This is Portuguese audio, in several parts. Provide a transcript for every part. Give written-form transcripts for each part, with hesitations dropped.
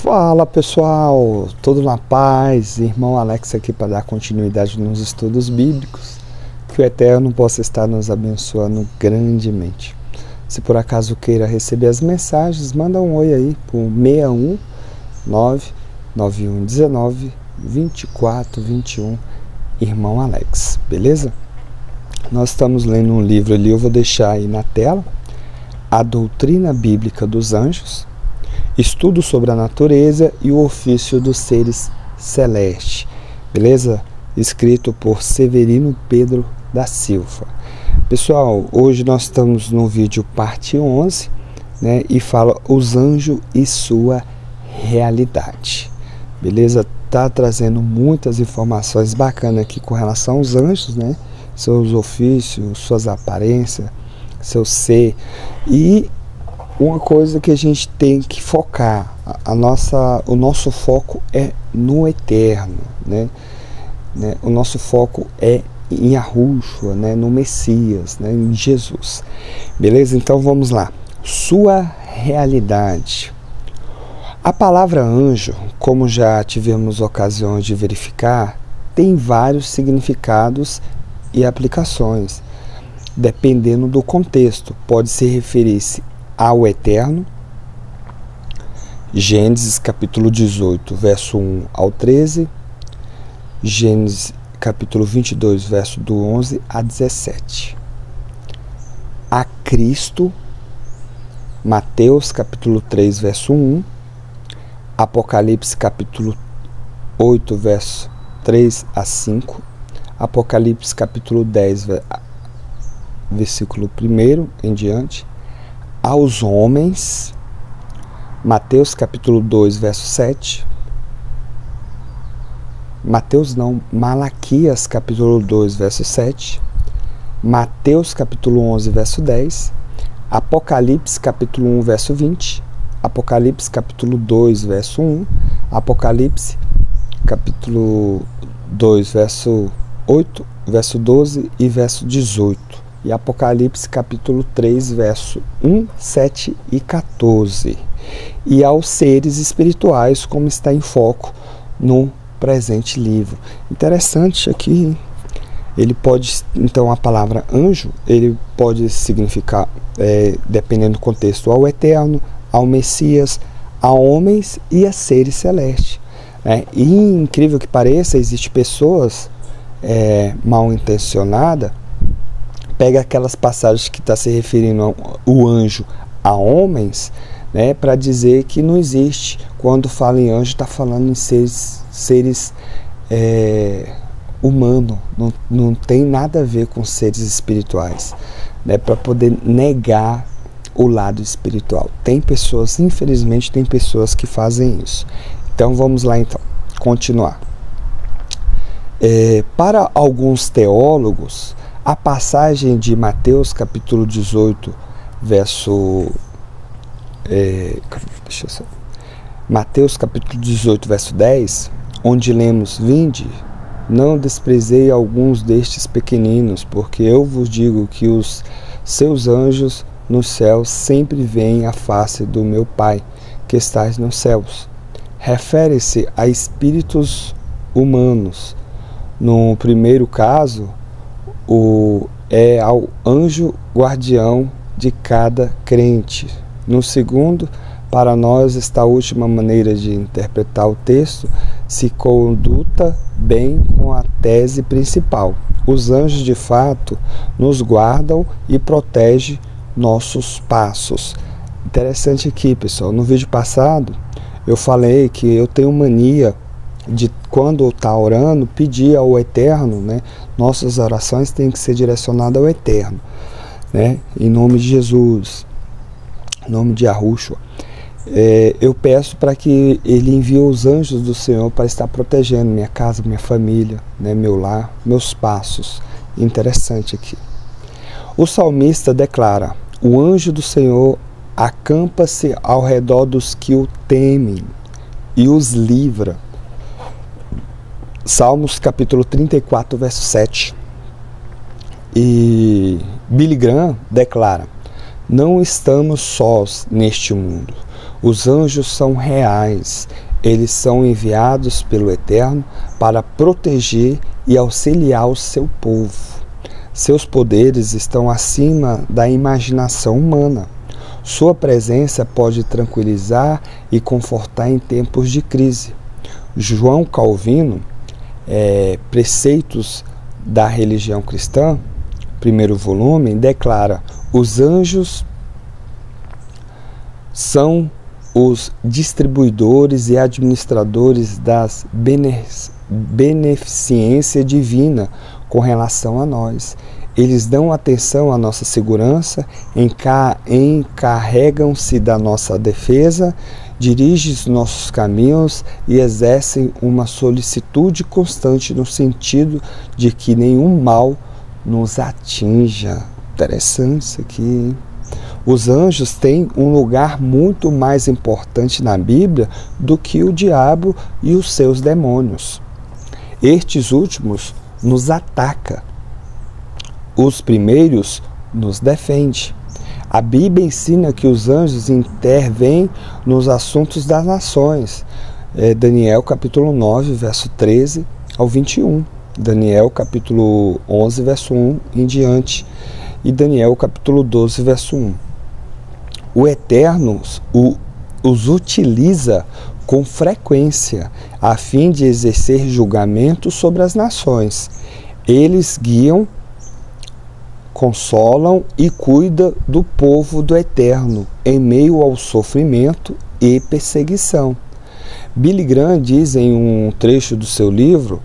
Fala pessoal, tudo na paz? Irmão Alex aqui para dar continuidade nos estudos bíblicos. Que o Eterno possa estar nos abençoando grandemente. Se por acaso queira receber as mensagens, manda um oi aí por 61991192421, Irmão Alex, beleza? Nós estamos lendo um livro ali, eu vou deixar aí na tela, A Doutrina Bíblica dos Anjos, Estudo sobre a Natureza e o Ofício dos Seres Celestes, beleza? Escrito por Severino Pedro da Silva. Pessoal, hoje nós estamos no vídeo parte 11, né? E fala os anjos e sua realidade, beleza? Tá trazendo muitas informações bacanas aqui com relação aos anjos, né? Seus ofícios, suas aparências, seu ser. E uma coisa que a gente tem que focar, o nosso foco é no eterno, né? O nosso foco é em Yahushua, né? No Messias, né? Em Jesus, beleza? Então vamos lá. Sua realidade. A palavra anjo, como já tivemos ocasiões de verificar, tem vários significados e aplicações, dependendo do contexto. Pode se referir-se ao eterno, Gênesis capítulo 18, verso 1 ao 13, Gênesis capítulo 22, verso do 11 a 17. A Cristo, Mateus capítulo 3, verso 1, Apocalipse capítulo 8, verso 3 a 5, Apocalipse capítulo 10, versículo 1 em diante, aos homens, Mateus capítulo 2, verso 7, Malaquias capítulo 2, verso 7, Mateus capítulo 11, verso 10, Apocalipse capítulo 1, verso 20, Apocalipse capítulo 2, verso 1, Apocalipse capítulo 2, verso 8, verso 12 e verso 18. E Apocalipse capítulo 3, verso 1, 7 e 14. E aos seres espirituais, como está em foco no presente livro. Interessante aqui, ele pode, então a palavra anjo, ele pode significar, dependendo do contexto, ao eterno, ao Messias, a homens e a seres celestes. E incrível que pareça, existem pessoas mal intencionadas, pega aquelas passagens que está se referindo o anjo a homens, né, para dizer que não existe. Quando fala em anjo, está falando em seres humanos, não tem nada a ver com seres espirituais, né, para poder negar o lado espiritual. Tem pessoas, infelizmente, tem pessoas que fazem isso. Então vamos lá, então, continuar. Para alguns teólogos, a passagem de Mateus capítulo 18, Mateus capítulo 18, verso 10, onde lemos: Vinde, não desprezei alguns destes pequeninos, porque eu vos digo que os seus anjos nos céus sempre veem a face do meu Pai, que estás nos céus. Refere-se a espíritos humanos. No primeiro caso, é ao anjo guardião de cada crente. No segundo, para nós, esta última maneira de interpretar o texto se conduta bem com a tese principal. Os anjos, de fato, nos guardam e protegem nossos passos. Interessante aqui, pessoal. No vídeo passado, eu falei que eu tenho mania de, quando está orando, pedir ao Eterno, né? Nossas orações têm que ser direcionadas ao Eterno, né? Em nome de Jesus, em nome de Yahushua. Eu peço para que Ele envie os anjos do Senhor para estar protegendo minha casa, minha família, né? Meu lar, meus passos. Interessante aqui. O salmista declara: o anjo do Senhor acampa-se ao redor dos que o temem e os livra. Salmos capítulo 34, verso 7. E Billy Graham declara: não estamos sós neste mundo. Os anjos são reais. Eles são enviados pelo Eterno para proteger e auxiliar o seu povo. Seus poderes estão acima da imaginação humana. Sua presença pode tranquilizar e confortar em tempos de crise. João Calvino, Preceitos da Religião Cristã, primeiro volume, declara: os anjos são os distribuidores e administradores das beneficência divina com relação a nós. Eles dão atenção à nossa segurança, encarregam-se da nossa defesa, dirigem os nossos caminhos e exercem uma solicitude constante no sentido de que nenhum mal nos atinja. Interessante isso aqui, hein? Os anjos têm um lugar muito mais importante na Bíblia do que o diabo e os seus demônios. Estes últimos nos atacam. Os primeiros nos defendem. A Bíblia ensina que os anjos intervêm nos assuntos das nações. Daniel capítulo 9, verso 13 ao 21. Daniel capítulo 11, verso 1 em diante. E Daniel capítulo 12, verso 1. O Eterno os utiliza com frequência a fim de exercer julgamento sobre as nações. Eles guiam, consolam e cuidam do povo do Eterno em meio ao sofrimento e perseguição. Billy Graham diz em um trecho do seu livro,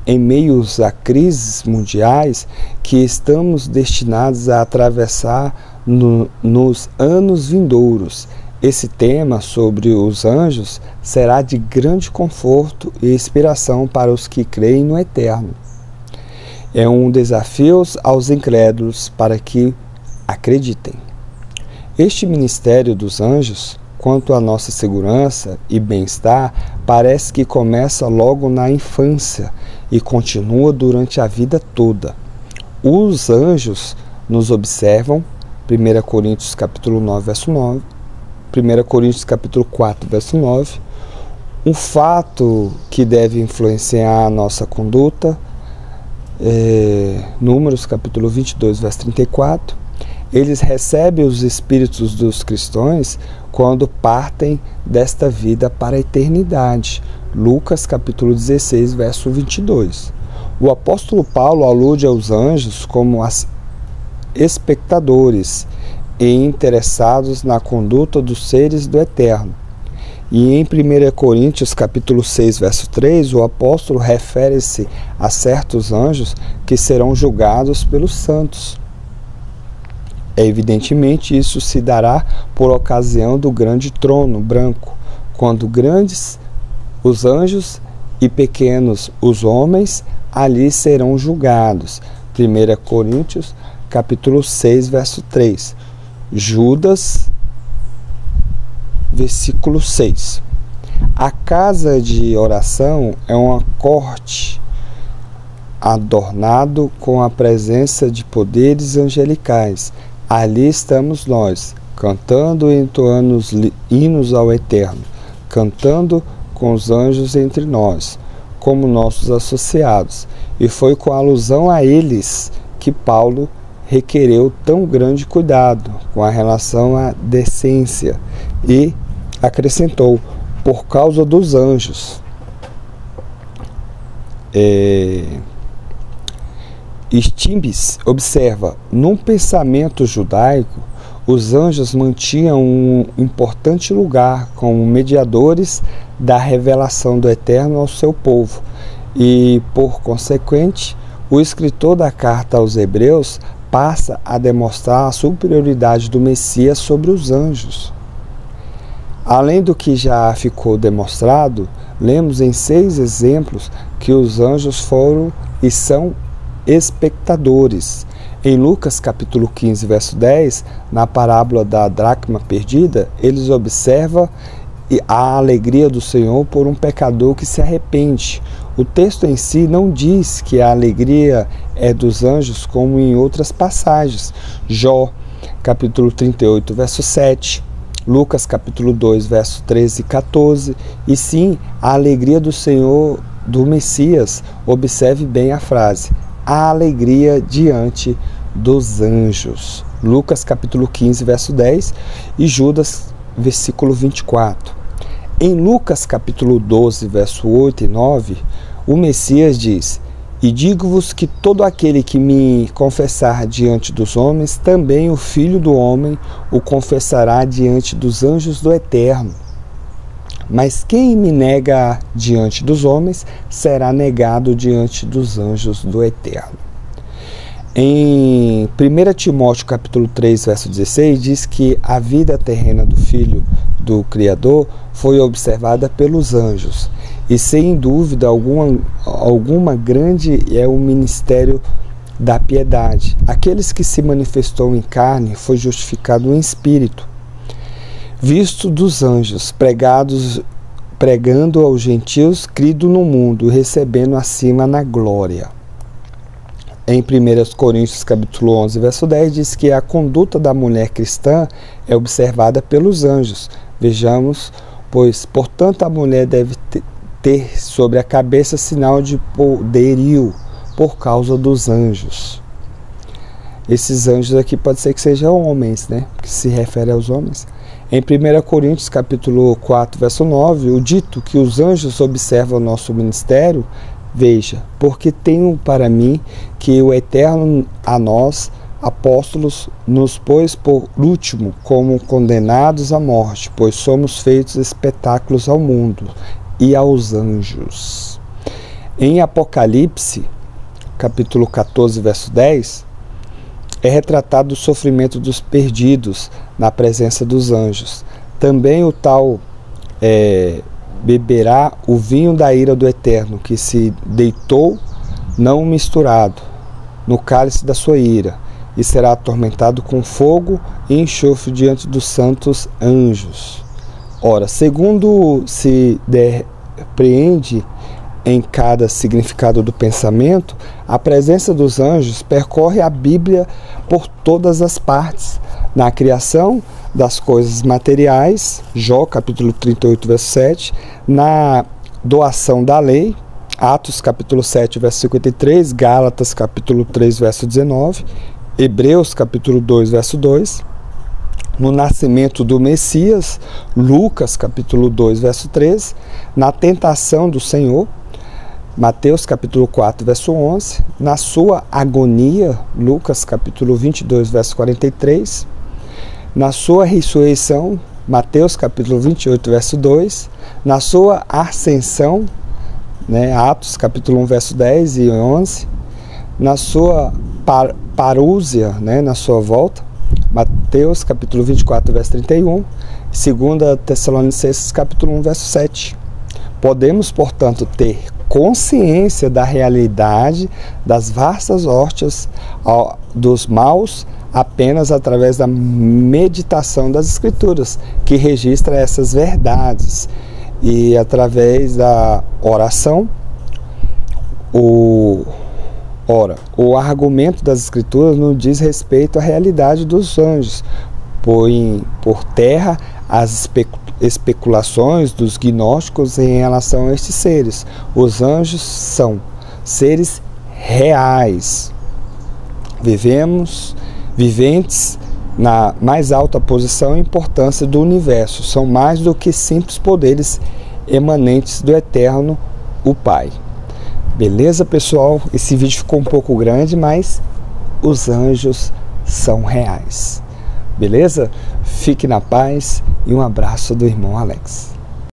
em meio a crises mundiais que estamos destinados a atravessar nos anos vindouros. Esse tema sobre os anjos será de grande conforto e inspiração para os que creem no Eterno. É um desafio aos incrédulos para que acreditem. Este ministério dos anjos, quanto à nossa segurança e bem-estar, parece que começa logo na infância e continua durante a vida toda. Os anjos nos observam, 1 Coríntios capítulo 9, verso 9, 1 Coríntios capítulo 4, verso 9, um fato que deve influenciar a nossa conduta, Números capítulo 22, verso 34, eles recebem os espíritos dos cristãos quando partem desta vida para a eternidade, Lucas capítulo 16, verso 22. O apóstolo Paulo alude aos anjos como espectadores e interessados na conduta dos seres do Eterno. E em 1 Coríntios capítulo 6, verso 3, o apóstolo refere-se a certos anjos que serão julgados pelos santos. Evidentemente, isso se dará por ocasião do grande trono branco, quando grandes os anjos e pequenos os homens ali serão julgados. 1 Coríntios capítulo 6, verso 3. Judas, versículo 6. A casa de oração é uma corte adornado com a presença de poderes angelicais. Ali estamos nós, cantando e entoando hinos ao Eterno, cantando com os anjos entre nós, como nossos associados. E foi com alusão a eles que Paulo requereu tão grande cuidado com a relação à decência e acrescentou, por causa dos anjos. Stimbes observa, num pensamento judaico, os anjos mantinham um importante lugar como mediadores da revelação do Eterno ao seu povo e, por consequente, o escritor da carta aos Hebreus passa a demonstrar a superioridade do Messias sobre os anjos. Além do que já ficou demonstrado, lemos em 6 exemplos que os anjos foram e são espectadores. Em Lucas capítulo 15, verso 10, na parábola da dracma perdida, eles observam a alegria do Senhor por um pecador que se arrepende. O texto em si não diz que a alegria é dos anjos como em outras passagens. Jó capítulo 38, verso 7. Lucas capítulo 2, verso 13 e 14, e sim, a alegria do Senhor, do Messias, observe bem a frase, a alegria diante dos anjos. Lucas capítulo 15, verso 10 e Judas, versículo 24. Em Lucas capítulo 12, verso 8 e 9, o Messias diz, e digo-vos que todo aquele que me confessar diante dos homens, também o Filho do Homem o confessará diante dos anjos do Eterno. Mas quem me nega diante dos homens, será negado diante dos anjos do Eterno. Em 1 Timóteo capítulo 3, verso 16, diz que a vida terrena do Filho do Criador foi observada pelos anjos. E sem dúvida alguma grande é o ministério da piedade. Aqueles que se manifestou em carne foi justificado em espírito, visto dos anjos, pregando aos gentios, crido no mundo, recebendo acima na glória. Em 1 Coríntios capítulo 11, verso 10, diz que a conduta da mulher cristã é observada pelos anjos. Vejamos, pois, portanto, a mulher deve ter sobre a cabeça sinal de poderio por causa dos anjos. Esses anjos aqui pode ser que sejam homens, né? Que se refere aos homens. Em 1 Coríntios capítulo 4, verso 9, o dito que os anjos observam o nosso ministério, veja, porque tenho para mim que o Eterno a nós, apóstolos, nos pôs por último como condenados à morte, pois somos feitos espetáculos ao mundo e aos anjos. Em Apocalipse, capítulo 14, verso 10, é retratado o sofrimento dos perdidos na presença dos anjos. Também o tal beberá o vinho da ira do Eterno, que se deitou, não misturado, no cálice da sua ira, e será atormentado com fogo e enxofre diante dos santos anjos. Ora, segundo se depreende em cada significado do pensamento, a presença dos anjos percorre a Bíblia por todas as partes. Na criação das coisas materiais, Jó capítulo 38, verso 7, na doação da lei, Atos capítulo 7, verso 53, Gálatas capítulo 3, verso 19, Hebreus capítulo 2, verso 2, no nascimento do Messias, Lucas capítulo 2, verso 13, na tentação do Senhor, Mateus capítulo 4, verso 11, na sua agonia, Lucas capítulo 22, verso 43, na sua ressurreição, Mateus capítulo 28, verso 2, na sua ascensão, Atos capítulo 1, verso 10 e 11, na sua parúzia, na sua volta, Mateus capítulo 24, verso 31, 2 Tessalonicenses capítulo 1, verso 7. Podemos, portanto, ter consciência da realidade das vastas hortas dos maus apenas através da meditação das Escrituras, que registra essas verdades, e através da oração. O argumento das Escrituras nos diz respeito à realidade dos anjos, põe por terra as especulações dos gnósticos em relação a estes seres. Os anjos são seres reais, viventes na mais alta posição e importância do universo, são mais do que simples poderes emanentes do Eterno, o Pai. Beleza, pessoal? Esse vídeo ficou um pouco grande, mas os anjos são reais. Beleza? Fique na paz e um abraço do irmão Alex.